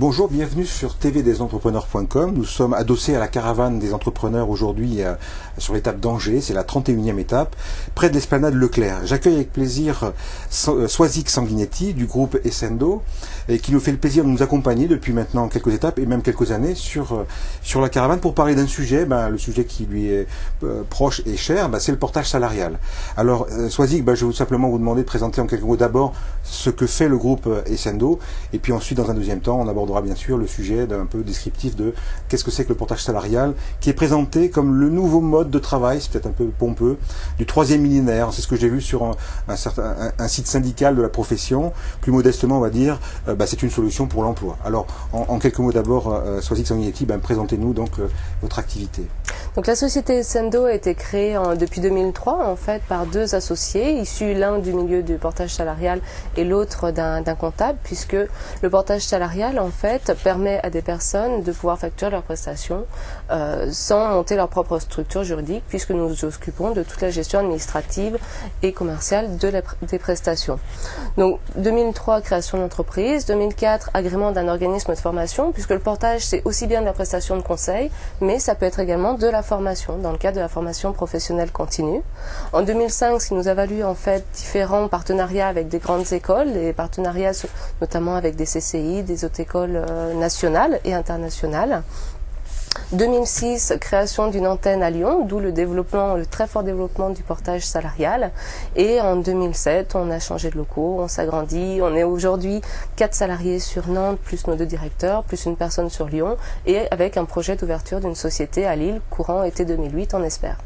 Bonjour, bienvenue sur tvdesentrepreneurs.com. Nous sommes adossés à la caravane des entrepreneurs aujourd'hui sur l'étape d'Angers, c'est la 31e étape, près de l'esplanade Leclerc. J'accueille avec plaisir Soisig Sanguinetti du groupe Essendo, qui nous fait le plaisir de nous accompagner depuis maintenant quelques étapes et même quelques années sur la caravane pour parler d'un sujet, le sujet qui lui est proche et cher, c'est le portage salarial. Alors Soisig, je vais simplement vous demander de présenter en quelques mots d'abord ce que fait le groupe Essendo, et puis ensuite dans un deuxième temps on abordera bien sûr le sujet d'un peu descriptif de qu'est-ce que c'est que le portage salarial, qui est présenté comme le nouveau mode de travail, c'est peut-être un peu pompeux, du troisième millénaire. C'est ce que j'ai vu sur un site syndical de la profession. Plus modestement, on va dire, c'est une solution pour l'emploi. Alors, en quelques mots d'abord, Soisig Sanguinetti, présentez-nous donc votre activité. Donc la société Essendo a été créée depuis 2003 en fait par deux associés, issus l'un du milieu du portage salarial et l'autre d'un comptable, puisque le portage salarial en fait permet à des personnes de pouvoir facturer leurs prestations sans monter leur propre structure juridique, puisque nous nous occupons de toute la gestion administrative et commerciale des prestations. Donc 2003, création d'entreprise, 2004, agrément d'un organisme de formation, puisque le portage c'est aussi bien de la prestation de conseil, mais ça peut être également de la formation, dans le cadre de la formation professionnelle continue. En 2005, ce qui nous a valu en fait différents partenariats avec des grandes écoles, des partenariats notamment avec des CCI, des autres écoles nationales et internationales. 2006, création d'une antenne à Lyon, d'où le très fort développement du portage salarial. Et en 2007, on a changé de locaux, on s'agrandit. On est aujourd'hui 4 salariés sur Nantes, plus nos 2 directeurs, plus une personne sur Lyon, et avec un projet d'ouverture d'une société à Lille, courant été 2008, on espère.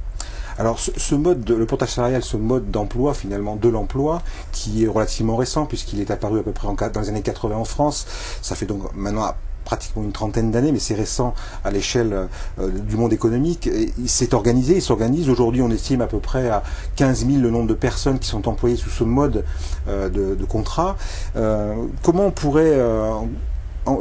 Alors ce mode, le portage salarial, ce mode d'emploi finalement de l'emploi, qui est relativement récent puisqu'il est apparu à peu près dans les années 80 en France, ça fait donc maintenant pratiquement une trentaine d'années, mais c'est récent à l'échelle du monde économique. Il s'est organisé, il s'organise. Aujourd'hui, on estime à peu près à 15 000 le nombre de personnes qui sont employées sous ce mode de contrat. Comment on pourrait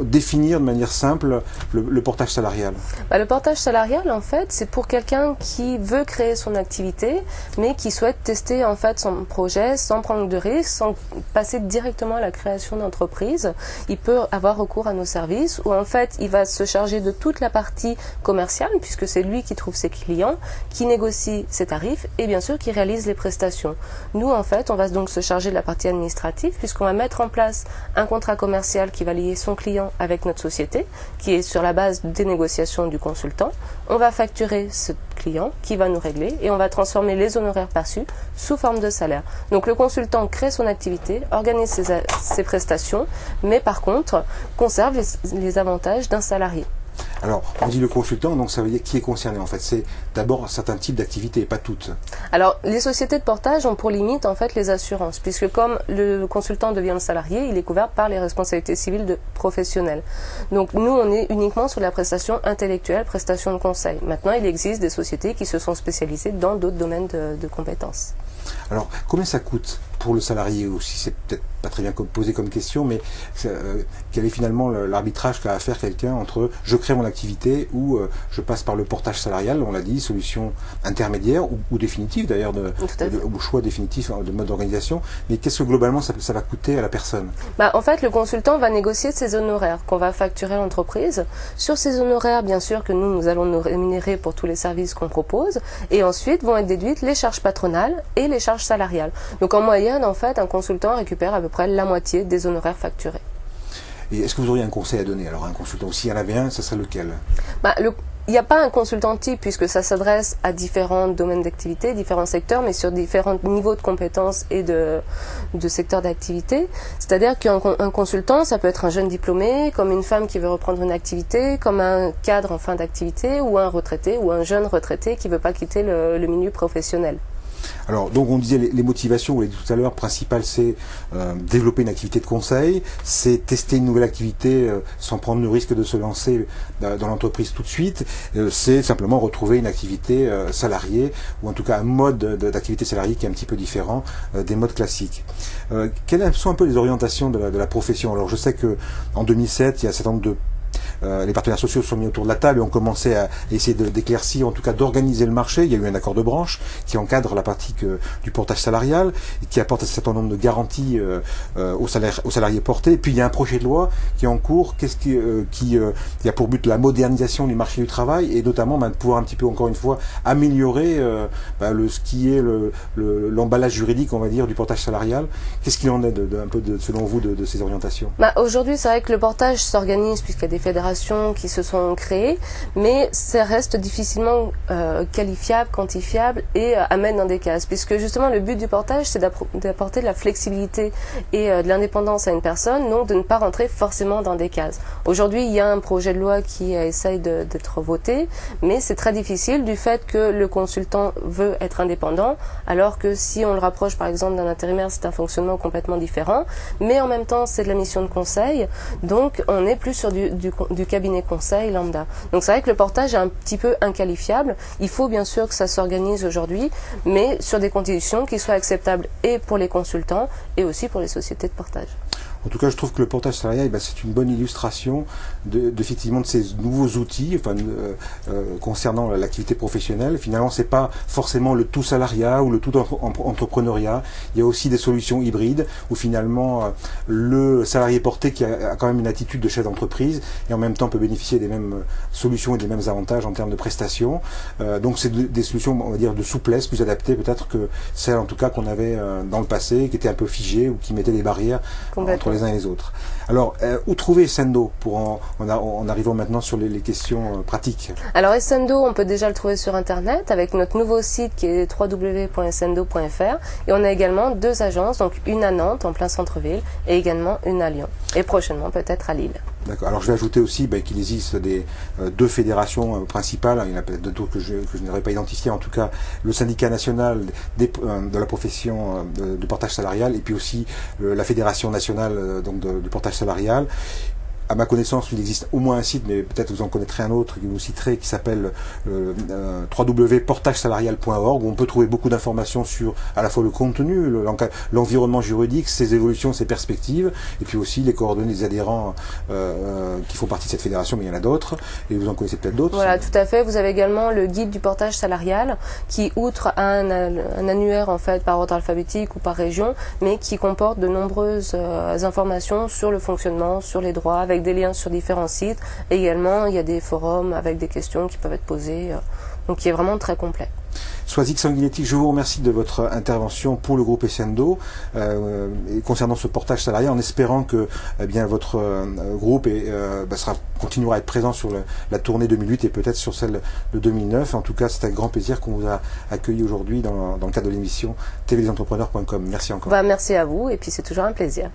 définir de manière simple le portage salarial? Le portage salarial, en fait, c'est pour quelqu'un qui veut créer son activité, mais qui souhaite tester en fait son projet sans prendre de risques, sans passer directement à la création d'entreprise. Il peut avoir recours à nos services, où en fait, il va se charger de toute la partie commerciale, puisque c'est lui qui trouve ses clients, qui négocie ses tarifs et bien sûr qui réalise les prestations. Nous, en fait, on va donc se charger de la partie administrative, puisqu'on va mettre en place un contrat commercial qui va lier son client avec notre société, qui est sur la base des négociations du consultant. On va facturer ce client qui va nous régler et on va transformer les honoraires perçus sous forme de salaire. Donc le consultant crée son activité, organise ses prestations, mais par contre conserve les avantages d'un salarié. Alors, on dit le consultant, donc ça veut dire qui est concerné en fait. C'est d'abord certains types d'activités, pas toutes. Alors, les sociétés de portage ont pour limite en fait les assurances, puisque comme le consultant devient le salarié, il est couvert par les responsabilités civiles de professionnels. Donc nous, on est uniquement sur la prestation intellectuelle, prestation de conseil. Maintenant, il existe des sociétés qui se sont spécialisées dans d'autres domaines de compétences. Alors, combien ça coûte pour le salarié aussi? C'est peut-être pas très bien posé comme question, mais quel est finalement l'arbitrage qu'a à faire quelqu'un entre je crée mon activité ou je passe par le portage salarial, on l'a dit, solution intermédiaire ou définitive d'ailleurs, ou choix définitif de mode d'organisation, mais qu'est-ce que globalement ça va coûter à la personne? En fait, le consultant va négocier ses honoraires qu'on va facturer à l'entreprise. Sur ces honoraires, bien sûr que nous allons nous rémunérer pour tous les services qu'on propose, et ensuite vont être déduites les charges patronales et les charges salariales. Donc en moyenne, en fait, un consultant récupère à peu près la moitié des honoraires facturés. Et est-ce que vous auriez un conseil à donner? Alors un consultant, s'il y en avait un, ça serait lequel? Il n'y a pas un consultant type puisque ça s'adresse à différents domaines d'activité, différents secteurs, mais sur différents niveaux de compétences et de secteurs d'activité. C'est-à-dire qu'un consultant, ça peut être un jeune diplômé, comme une femme qui veut reprendre une activité, comme un cadre en fin d'activité, ou un retraité, ou un jeune retraité qui ne veut pas quitter le milieu professionnel. Alors, donc on disait les motivations, vous l'avez dit tout à l'heure, principale c'est développer une activité de conseil, c'est tester une nouvelle activité sans prendre le risque de se lancer dans l'entreprise tout de suite, c'est simplement retrouver une activité salariée, ou en tout cas un mode d'activité salariée qui est un petit peu différent des modes classiques. Quelles sont un peu les orientations de la profession? Alors je sais que en 2007, il y a un certain nombre les partenaires sociaux se sont mis autour de la table et ont commencé à essayer d'éclaircir, en tout cas d'organiser le marché. Il y a eu un accord de branche qui encadre la partie du portage salarial et qui apporte un certain nombre de garanties aux salariés portés. Et puis il y a un projet de loi qui est en cours, qui a pour but la modernisation du marché du travail et notamment de pouvoir un petit peu, encore une fois, améliorer ce qui est l'emballage juridique, on va dire, du portage salarial. Qu'est-ce qu'il en est selon vous de ces orientations? Aujourd'hui, c'est vrai que le portage s'organise puisqu'il y a des fédérations qui se sont créées, mais ça reste difficilement qualifiable, quantifiable et à mettre dans des cases, puisque justement le but du portage, c'est d'apporter de la flexibilité et de l'indépendance à une personne, donc de ne pas rentrer forcément dans des cases. Aujourd'hui, il y a un projet de loi qui essaye d'être voté, mais c'est très difficile du fait que le consultant veut être indépendant, alors que si on le rapproche par exemple d'un intérimaire, c'est un fonctionnement complètement différent, mais en même temps c'est de la mission de conseil, donc on n'est plus sur du cabinet conseil lambda. Donc c'est vrai que le portage est un petit peu inqualifiable, il faut bien sûr que ça s'organise aujourd'hui, mais sur des conditions qui soient acceptables et pour les consultants et aussi pour les sociétés de portage. En tout cas, je trouve que le portage salarial, c'est une bonne illustration effectivement de ces nouveaux outils, concernant l'activité professionnelle. Finalement, c'est pas forcément le tout salariat ou le tout entrepreneuriat. Il y a aussi des solutions hybrides où finalement le salarié porté qui a quand même une attitude de chef d'entreprise et en même temps peut bénéficier des mêmes solutions et des mêmes avantages en termes de prestations. Donc c'est des solutions, on va dire, de souplesse, plus adaptées peut-être que celles en tout cas qu'on avait dans le passé, qui étaient un peu figées ou qui mettaient des barrières entre les uns et les autres. Alors, où trouver Essendo en arrivant maintenant sur les questions pratiques? Alors, Essendo, on peut déjà le trouver sur Internet avec notre nouveau site qui est www.essendo.fr et on a également 2 agences, donc une à Nantes en plein centre-ville et également une à Lyon et prochainement peut-être à Lille. D'accord. Alors je vais ajouter aussi qu'il existe 2 fédérations principales, il y en a peut-être d'autres que je n'aurais pas identifiées, en tout cas le syndicat national de la profession de portage salarial et puis aussi la fédération nationale du portage salarial. À ma connaissance, il existe au moins un site, mais peut-être vous en connaîtrez un autre que vous citerez, qui s'appelle www.portagesalarial.org, où on peut trouver beaucoup d'informations sur à la fois le contenu, l'environnement juridique, ses évolutions, ses perspectives, et puis aussi les coordonnées des adhérents qui font partie de cette fédération, mais il y en a d'autres, et vous en connaissez peut-être d'autres. Voilà, tout à fait. Vous avez également le guide du portage salarial, qui outre un annuaire en fait par ordre alphabétique ou par région, mais qui comporte de nombreuses informations sur le fonctionnement, sur les droits, avec des liens sur différents sites. Et également, il y a des forums avec des questions qui peuvent être posées, donc qui est vraiment très complet. Soisig Sanguinetti, je vous remercie de votre intervention pour le groupe Essendo concernant ce portage salarial, en espérant que votre groupe continuera à être présent sur la tournée 2008 et peut-être sur celle de 2009. En tout cas, c'est un grand plaisir qu'on vous a accueilli aujourd'hui dans le cadre de l'émission tvdesentrepreneurs.com. Merci encore. Merci à vous et puis c'est toujours un plaisir.